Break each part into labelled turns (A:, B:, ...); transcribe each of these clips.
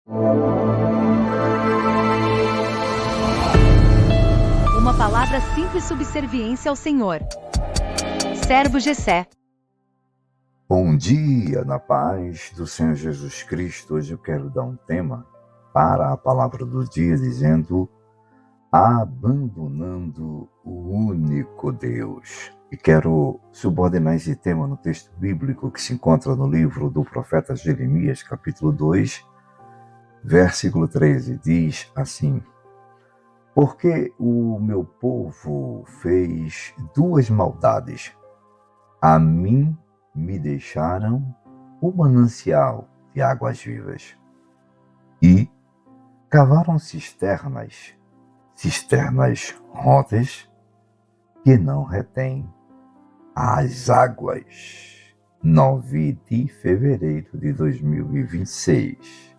A: Uma palavra simples: subserviência ao Senhor. Servo Jessé.
B: Bom dia, na paz do Senhor Jesus Cristo. Hoje eu quero dar um tema para a palavra do dia, dizendo: abandonando o único Deus. E quero subordinar esse tema no texto bíblico que se encontra no livro do profeta Jeremias, capítulo 2, versículo 13. Diz assim: porque o meu povo fez duas maldades. A mim me deixaram o manancial de águas vivas e cavaram cisternas rotas que não retêm as águas. 9 de fevereiro de 2026.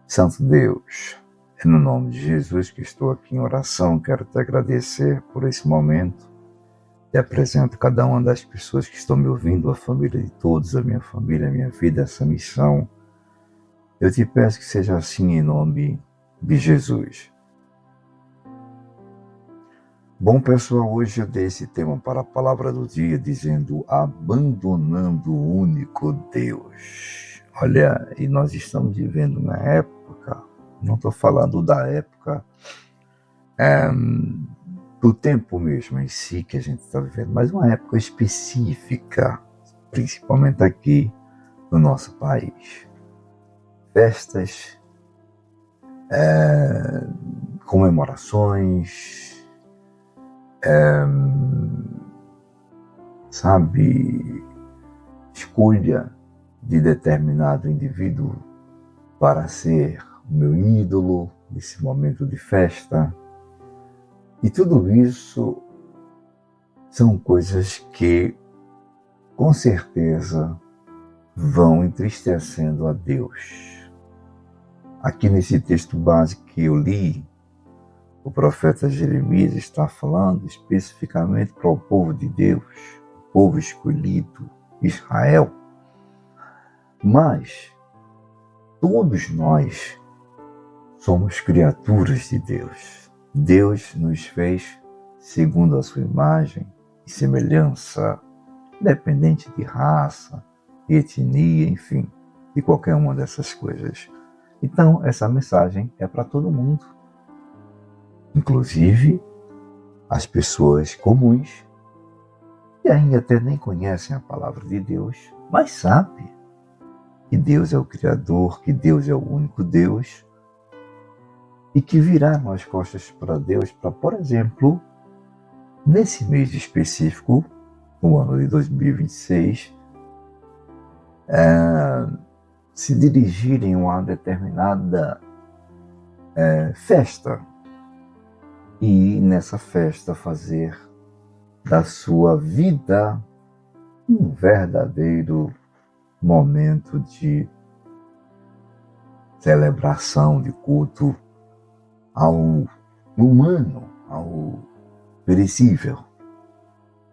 B: Santo Deus, é no nome de Jesus que estou aqui em oração. Quero te agradecer por esse momento. Te apresento cada uma das pessoas que estão me ouvindo, a família de todos, a minha família, a minha vida, essa missão. Eu te peço que seja assim em nome de Jesus. Bom, pessoal, hoje eu dei esse tema para a palavra do dia, dizendo: abandonando o único Deus. Olha, e nós estamos vivendo uma época, não estou falando da época do tempo mesmo em si que a gente está vivendo, mas uma época específica, principalmente aqui no nosso país. Festas, comemorações, escolha de determinado indivíduo para ser o meu ídolo nesse momento de festa. E tudo isso são coisas que, com certeza, vão entristecendo a Deus. Aqui nesse texto básico que eu li, o profeta Jeremias está falando especificamente para o povo de Deus, o povo escolhido, Israel. Mas todos nós somos criaturas de Deus. Deus nos fez segundo a sua imagem e semelhança, independente de raça, de etnia, enfim, de qualquer uma dessas coisas. Então, essa mensagem é para todo mundo, inclusive as pessoas comuns, que ainda até nem conhecem a palavra de Deus, mas sabem que Deus é o Criador, que Deus é o único Deus, e que viraram as costas para Deus para, por exemplo, nesse mês específico, no ano de 2026, se dirigirem a uma determinada festa e nessa festa fazer da sua vida um verdadeiro momento de celebração, de culto ao humano, ao perecível.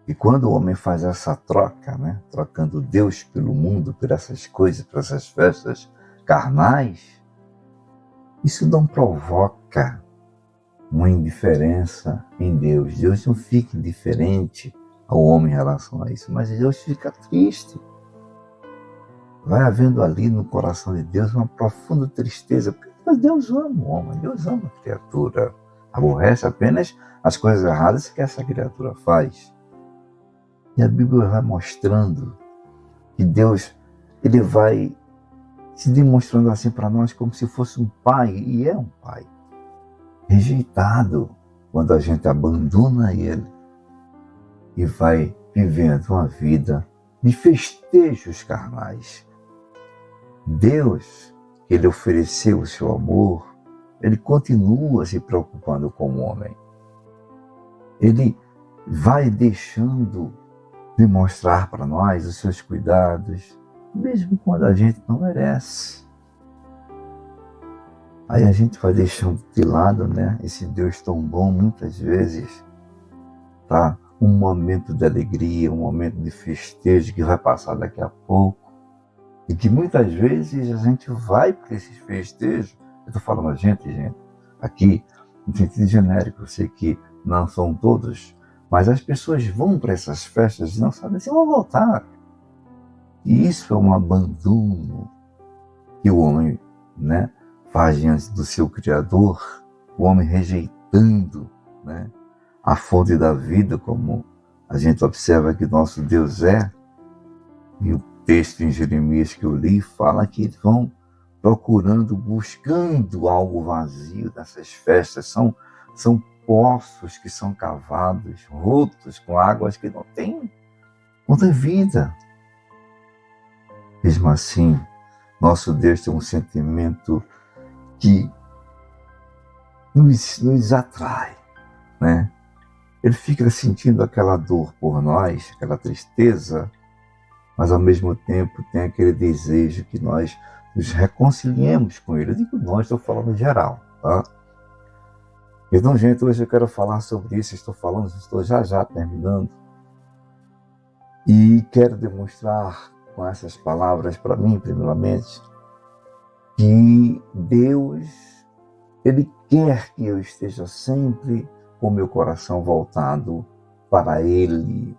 B: E quando o homem faz essa troca, trocando Deus pelo mundo, por essas coisas, por essas festas carnais, isso não provoca uma indiferença em Deus. Deus não fica indiferente ao homem em relação a isso, mas Deus fica triste. Vai havendo ali no coração de Deus uma profunda tristeza, porque Deus ama o homem, Deus ama a criatura, aborrece apenas as coisas erradas que essa criatura faz. E a Bíblia vai mostrando que Deus, ele vai se demonstrando assim para nós como se fosse um pai, e é um pai rejeitado quando a gente abandona ele e vai vivendo uma vida de festejos carnais. Deus, que ele ofereceu o seu amor, ele continua se preocupando com o homem. Ele vai deixando de mostrar para nós os seus cuidados, mesmo quando a gente não merece. Aí a gente vai deixando de lado, esse Deus tão bom, muitas vezes, para um momento de alegria, um momento de festejo que vai passar daqui a pouco. E que muitas vezes a gente vai para esses festejos, eu estou falando a gente, aqui, no sentido genérico, eu sei que não são todos, mas as pessoas vão para essas festas e não sabem se vão voltar. E isso é um abandono que o homem, né, faz diante do seu Criador, o homem rejeitando, né, a fonte da vida, como a gente observa que nosso Deus é. E o texto em Jeremias que eu li fala que eles vão procurando, buscando algo vazio nessas festas. São poços que são cavados, rotos com águas que não têm vida. Mesmo assim, nosso Deus tem um sentimento que nos atrai, né? Ele fica sentindo aquela dor por nós, aquela tristeza, mas ao mesmo tempo tem aquele desejo que nós nos reconciliemos com Ele. Eu digo nós, estou falando em geral, tá? Então, gente, hoje eu quero falar sobre isso, estou já terminando. E quero demonstrar com essas palavras para mim, primeiramente, que Deus, Ele quer que eu esteja sempre com meu coração voltado para Ele,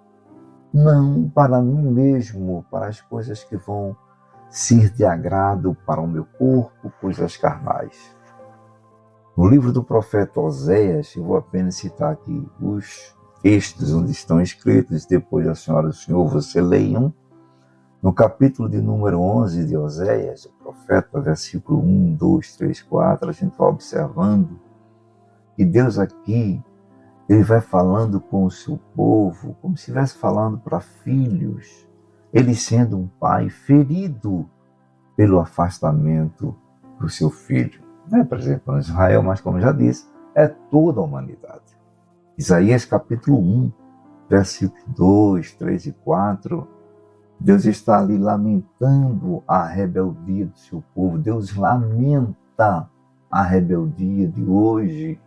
B: não para mim mesmo, para as coisas que vão ser de agrado para o meu corpo, coisas carnais. No livro do profeta Oséias, eu vou apenas citar aqui os textos onde estão escritos, depois a senhora e o senhor, você leiam. No capítulo de número 11 de Oséias, o profeta, versículo 1, 2, 3, 4, a gente vai observando que Deus aqui, Ele vai falando com o seu povo, como se estivesse falando para filhos, Ele sendo um pai ferido pelo afastamento do seu filho. Não é, por exemplo, Israel, mas como já disse, é toda a humanidade. Isaías capítulo 1, versículo 2, 3 e 4, Deus está ali lamentando a rebeldia do seu povo. Deus lamenta a rebeldia de hoje,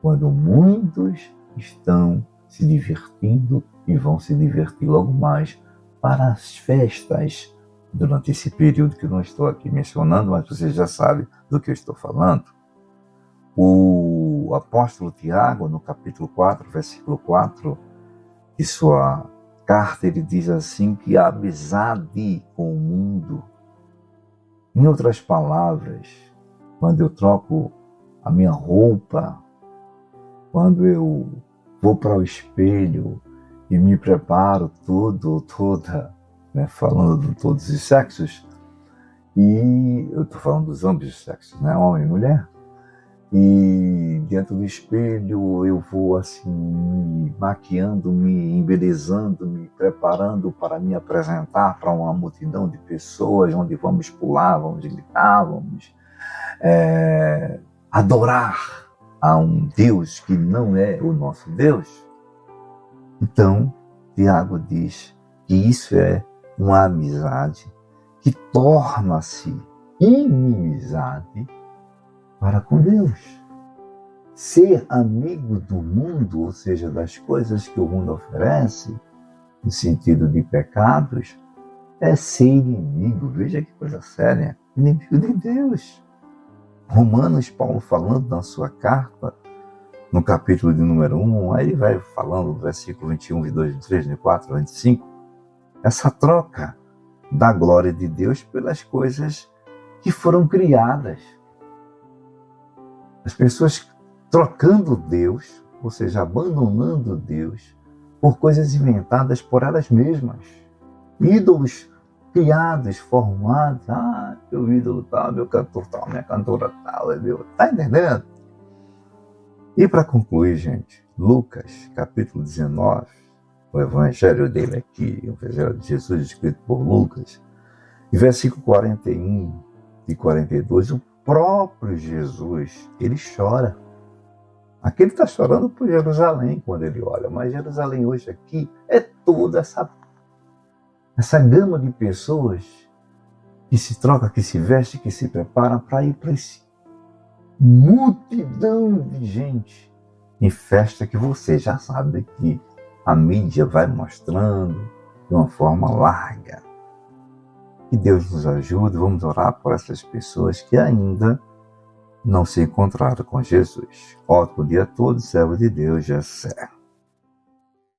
B: quando muitos estão se divertindo e vão se divertir logo mais para as festas durante esse período que eu não estou aqui mencionando, mas você já sabe do que eu estou falando. O apóstolo Tiago, no capítulo 4, versículo 4, de sua carta, ele diz assim que a amizade com o mundo, em outras palavras, quando eu troco a minha roupa, quando eu vou para o espelho e me preparo toda, né, falando de todos os sexos, e eu estou falando dos ambos os sexos, né, homem e mulher, e dentro do espelho eu vou assim, me maquiando, me embelezando, me preparando para me apresentar para uma multidão de pessoas, onde vamos pular, vamos gritar, vamos adorar a um Deus que não é o nosso Deus. Então, Tiago diz que isso é uma amizade que torna-se inimizade para com Deus. Ser amigo do mundo, ou seja, das coisas que o mundo oferece, no sentido de pecados, é ser inimigo. Veja que coisa séria, inimigo de Deus. Romanos, Paulo falando na sua carta, no capítulo de número 1, aí ele vai falando, versículo 21, 22, 23, 24, 25, essa troca da glória de Deus pelas coisas que foram criadas. As pessoas trocando Deus, ou seja, abandonando Deus, por coisas inventadas por elas mesmas. Ídolos criados, formados, meu ídolo tal, meu cantor tal, minha cantora tal, tá entendendo? E para concluir, gente, Lucas, capítulo 19, o evangelho dele aqui, o evangelho de Jesus escrito por Lucas, e versículo 41 e 42, o próprio Jesus, ele chora. Aqui ele está chorando por Jerusalém quando ele olha, mas Jerusalém hoje aqui é toda essa gama de pessoas que se troca, que se veste, que se prepara para ir para esse multidão de gente em festa que você já sabe que a mídia vai mostrando de uma forma larga. Que Deus nos ajude. Vamos orar por essas pessoas que ainda não se encontraram com Jesus. Ótimo dia a todos, servo de Deus, Jessé.